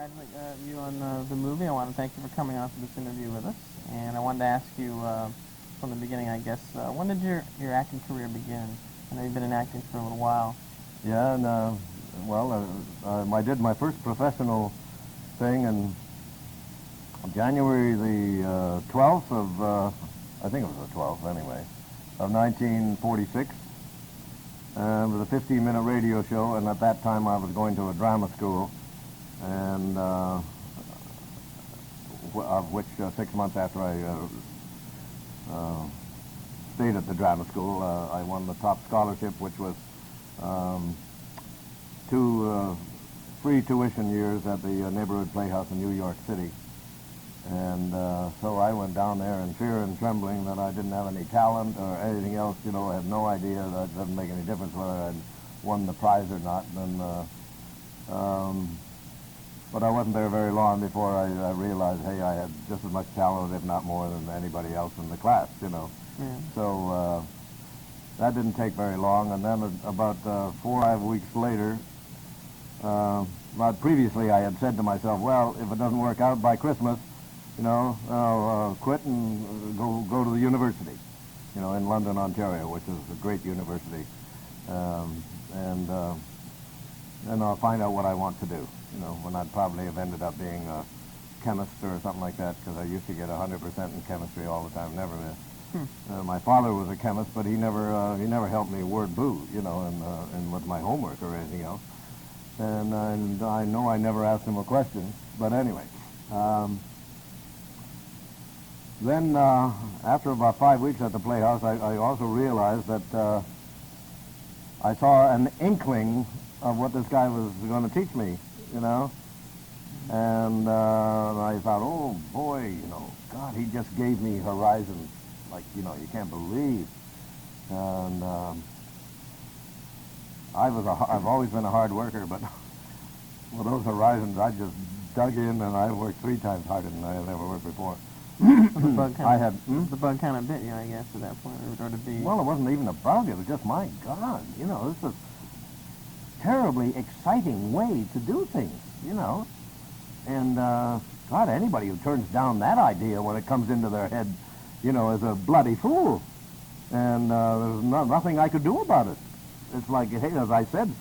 congratulate you on the movie. I want to thank you for coming on for this interview with us. And I wanted to ask you from the beginning, I guess, when did your acting career begin? I know you've been in acting for a little while. Yeah, and I did my first professional thing in January the 12th of, I think it was the 12th anyway, of 1946. It was a 15-minute radio show, and at that time I was going to a drama school, and of which 6 months after I stayed at the drama school, I won the top scholarship, which was 2 free tuition years at the neighborhood playhouse in New York City. And so I went down there in fear and trembling that I didn't have any talent or anything else, you know. I had no idea. That doesn't make any difference whether I'd won the prize or not. But I wasn't there very long before I realized, hey, I had just as much talent, if not more, than anybody else in the class, you know. Yeah. So that didn't take very long. And then about 4 or 5 weeks later, previously I had said to myself, well, if it doesn't work out by Christmas, you know, I'll quit and go to the university, you know, in London, Ontario, which is a great university, and I'll find out what I want to do, you know, when I'd probably have ended up being a chemist or something like that, because I used to get 100% in chemistry all the time, never missed. My father was a chemist, but he never helped me word boo, you know, and with my homework or anything else, and I know I never asked him a question, but anyway. Then, after about 5 weeks at the Playhouse, I also realized that I saw an inkling of what this guy was going to teach me, you know. And I thought, oh, boy, you know, God, he just gave me horizons, like, you know, you can't believe. And I've always been a hard worker, but with those horizons, I just dug in, and I worked 3 times harder than I had ever worked before. The bug kind of bit you, I guess, at that point, or to be... Well, it wasn't even a bug. It was just, my God, you know, this is a terribly exciting way to do things, you know. And, God, anybody who turns down that idea when it comes into their head, you know, is a bloody fool. And there's nothing I could do about it. It's like, hey, as I said,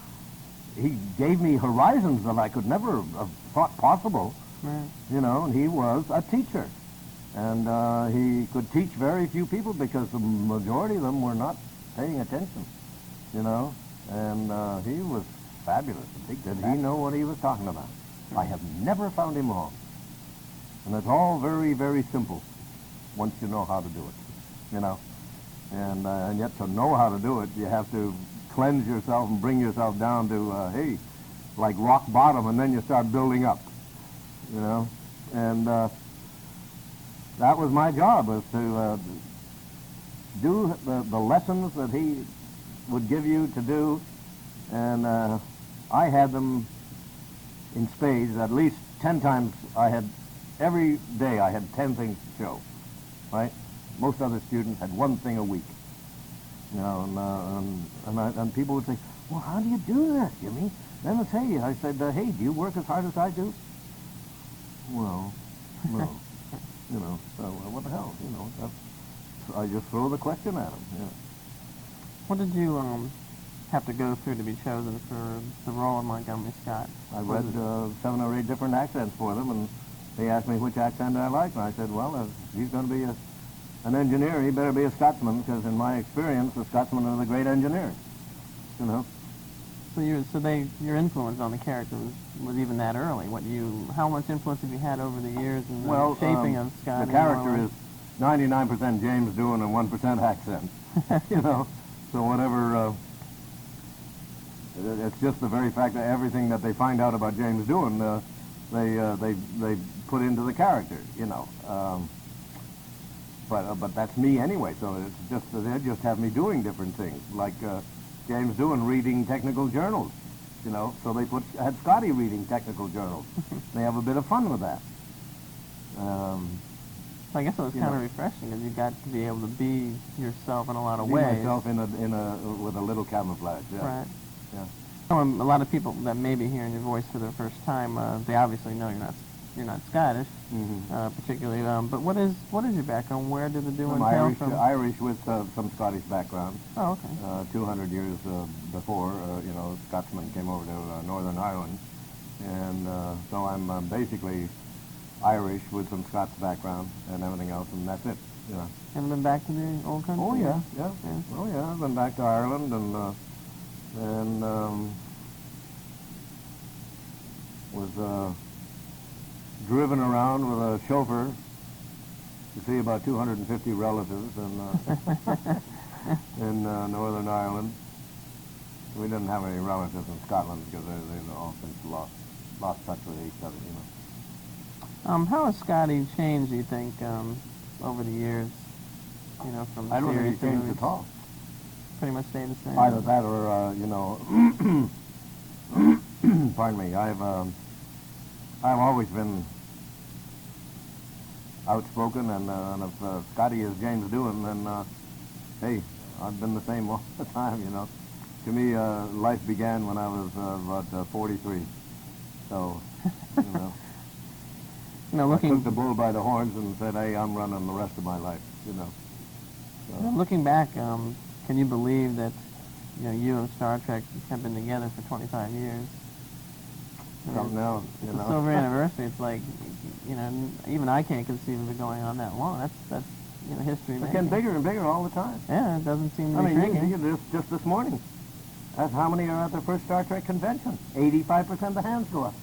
he gave me horizons that I could never have thought possible, Right. you know, and he was a teacher. And he could teach very few people because the majority of them were not paying attention, you know. And he was fabulous. Did he know what he was talking about? I have never found him wrong. And it's all very, very simple once you know how to do it, you know. And yet to know how to do it, you have to cleanse yourself and bring yourself down to, hey, like rock bottom, and then you start building up, you know. And that was my job, was to do the lessons that he would give you to do, and I had them in spades. At least 10 times every day I had 10 things to show, right? Most other students had 1 thing a week, you know, and people would say, well, how do you do that, Jimmy? Then I'd say, I said, hey, do you work as hard as I do? Well, no. You know, so what the hell, you know, I just throw the question at him, yeah. What did you have to go through to be chosen for the role of Montgomery Scott? I read 7 or 8 different accents for them, and they asked me which accent I liked, and I said, well, if he's going to be an engineer, he better be a Scotsman, because in my experience, the Scotsmen are the great engineers, you know. So your influence on the character was even that early. How much influence have you had over the years in the shaping of Scott? The character is 99% James Doohan and 1% accent, you know. So whatever, it's just the very fact that everything that they find out about James Doohan, they put into the character, you know. But that's me anyway. So it's just they just have me doing different things, like. James Doohan reading technical journals, you know, so they had Scotty reading technical journals. They have a bit of fun with that. So I guess it was kind of refreshing, because you got to be able to be yourself in a lot of ways. Be myself with a little camouflage, yeah. Right. Yeah. A lot of people that may be hearing your voice for the first time, they obviously know you're not Scottish, particularly. But what is your background? Where did the Doohan hail from? Irish with some Scottish background. Oh, okay. 200 years before, Scotsmen came over to Northern Ireland, and so I'm basically Irish with some Scots background and everything else, and that's it. Haven't been back to the old country? Oh yeah. Oh yeah. I've been back to Ireland and was driven around with a chauffeur to see about 250 relatives in Northern Ireland. We didn't have any relatives in Scotland because they've all since lost touch with each other. How has Scotty changed, do you think, over the years? From I don't think series he to changed movies? at all. Pretty much stayed the same. Either that or, pardon me, I've always been outspoken, and if Scotty is James Doohan, then, hey, I've been the same all the time, To me, life began when I was about 43. So, I took the bull by the horns and said, hey, I'm running the rest of my life, So. Looking back, can you believe that, you and Star Trek have been together for 25 years? Something else, It's a silver anniversary. It's like, even I can't conceive of it going on that long. That's history. It's getting bigger and bigger all the time. Yeah, it doesn't seem to be shrinking. You just this morning. That's how many are at the first Star Trek convention. 85% of the hands go up.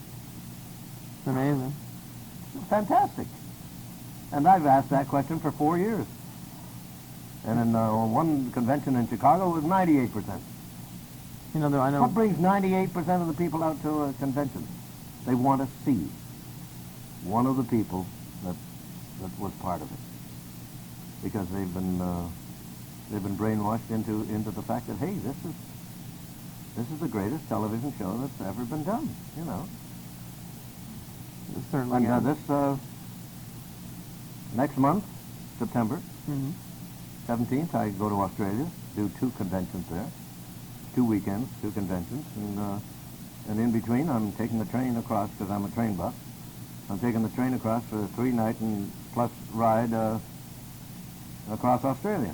It's amazing. It's fantastic. And I've asked that question for 4 years. And in one convention in Chicago, it was 98%. I know. What brings 98% of the people out to a convention? They want to see one of the people that was part of it, because they've been brainwashed into the fact that, hey, this is the greatest television show that's ever been done. It's certainly. And this next month, September 17th, I go to Australia, do 2 conventions there. 2 weekends, 2 conventions, and in between I'm taking the train across, because I'm a train buff. I'm taking the train across for a 3-night and plus ride across Australia.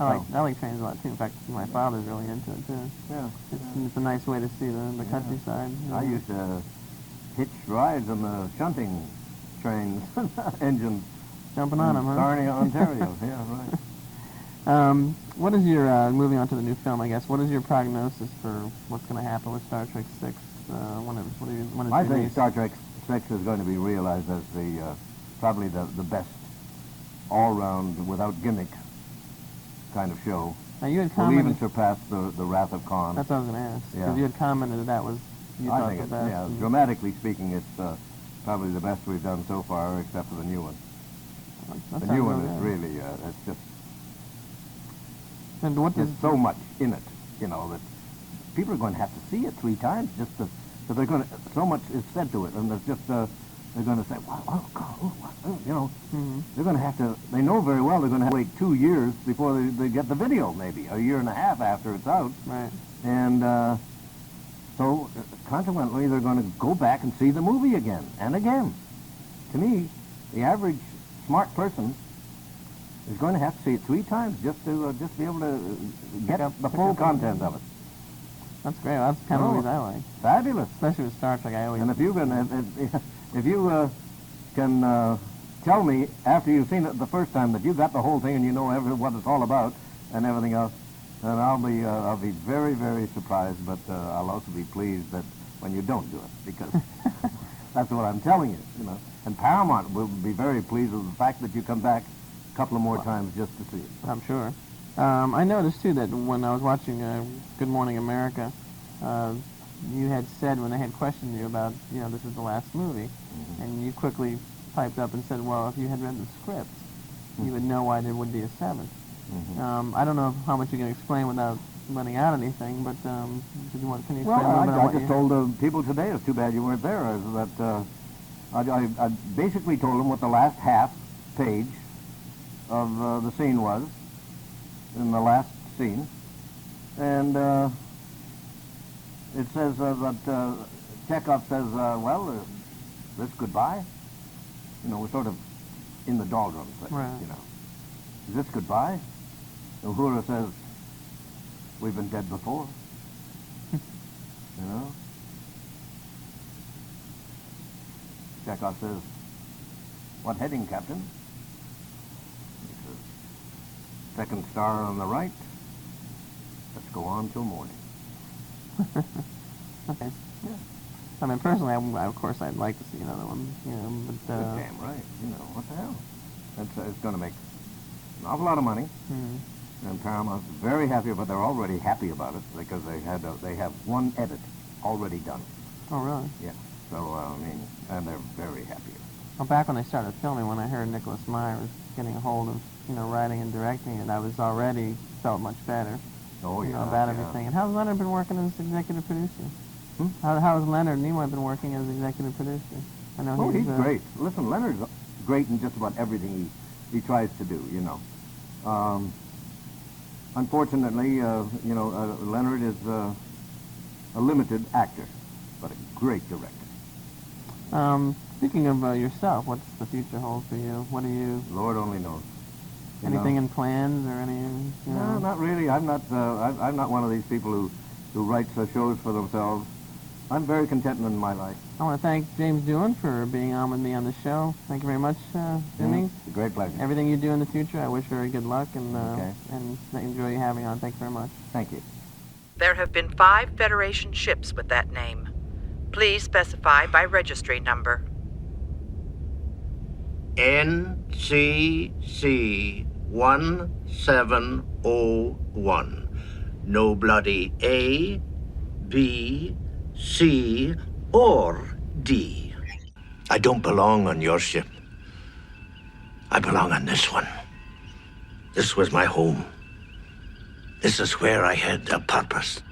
I like trains a lot too. In fact, my father's really into it too. Yeah. It's a nice way to see the countryside. I used to hitch rides on the shunting trains, engines. Jumping on them, huh? Sarnia, Ontario. Yeah, right. What is your, moving on to the new film, I guess, what is your prognosis for what's going to happen with Star Trek 6 when it's I think released? Star Trek 6 is going to be realized as probably the best all-round, without gimmick kind of show. Now, you had Will commented... even surpass the Wrath of Khan. That's what I was going to ask. Yeah. Because you had commented that was, I think it's, yeah, dramatically speaking, it's probably the best we've done so far, except for the new one. The new one is really, it's just... And what There's so much in it, that people are going to have to see it 3 times just to, but they're going to, so much is said to it, and there's just, they're going to say, wow, oh, God, oh, what, they're going to have to, they know very well they're going to have to wait 2 years before they get the video, maybe, a year and a half after it's out. Right. And so, consequently, they're going to go back and see the movie again and again. To me, the average smart person is going to have to see it 3 times just to be able to get the full content of it. That's great. That's kind of movies I like. Fabulous. Especially with Star Trek, I always... And if you can tell me after you've seen it the first time that you got the whole thing and you know what it's all about and everything else, then I'll be very, very surprised, but I'll also be pleased that when you don't do it, because that's what I'm telling you, And Paramount will be very pleased with the fact that you come back a couple of more times just to see it. I'm sure. I noticed, too, that when I was watching Good Morning America, you had said, when they had questioned you about, this is the last movie, and you quickly piped up and said, well, if you had read the script, you would know why there would be a 7th. I don't know how much you can explain without letting out anything, but can you explain a little bit? I just told people today, it's too bad you weren't there, is that I basically told them what the last half page of the scene was, in the last scene, and It says that Chekhov says, well, this goodbye? You know, we're sort of in the doldrums, Right. you know. Is this goodbye? Uhura says, we've been dead before. You know? Chekhov says, what heading, Captain? He says, second star on the right. Let's go on till morning. Okay. Yeah. I mean, personally, of course, I'd like to see another one, you know, but... Damn right. You know, what the hell? It's going to make an awful lot of money. And Paramount's very happy, but they're already happy about it because they have one edit already done. Oh, really? Yeah. So, I mean, and they're very happy. Well, back when they started filming, when I heard Nicholas Meyer was getting a hold of, you know, writing and directing it, I was already felt much better. Oh, You yeah. know, about yeah. everything. And how's Leonard been working as executive producer? How's Leonard Nimoy been working as executive producer? I know Oh, he's great. Listen, Leonard's great in just about everything he tries to do, you know. Unfortunately, you know, Leonard is a limited actor, but a great director. Speaking of yourself, what's the future hold for you? What do you... Lord only knows. You Anything know? in plans or any... You know? No, not really. I'm not one of these people who writes shows for themselves. I'm very content in my life. I want to thank James Doohan for being on with me on the show. Thank you very much, Jimmy. It's a great pleasure. Everything you do in the future, I wish very good luck and Okay. and enjoy you having on. Thank you very much. Thank you. There have been 5 Federation ships with that name. Please specify by registry number. NCC 1701. No bloody A, B, C, or D. I don't belong on your ship. I belong on this one. This was my home. This is where I had a purpose.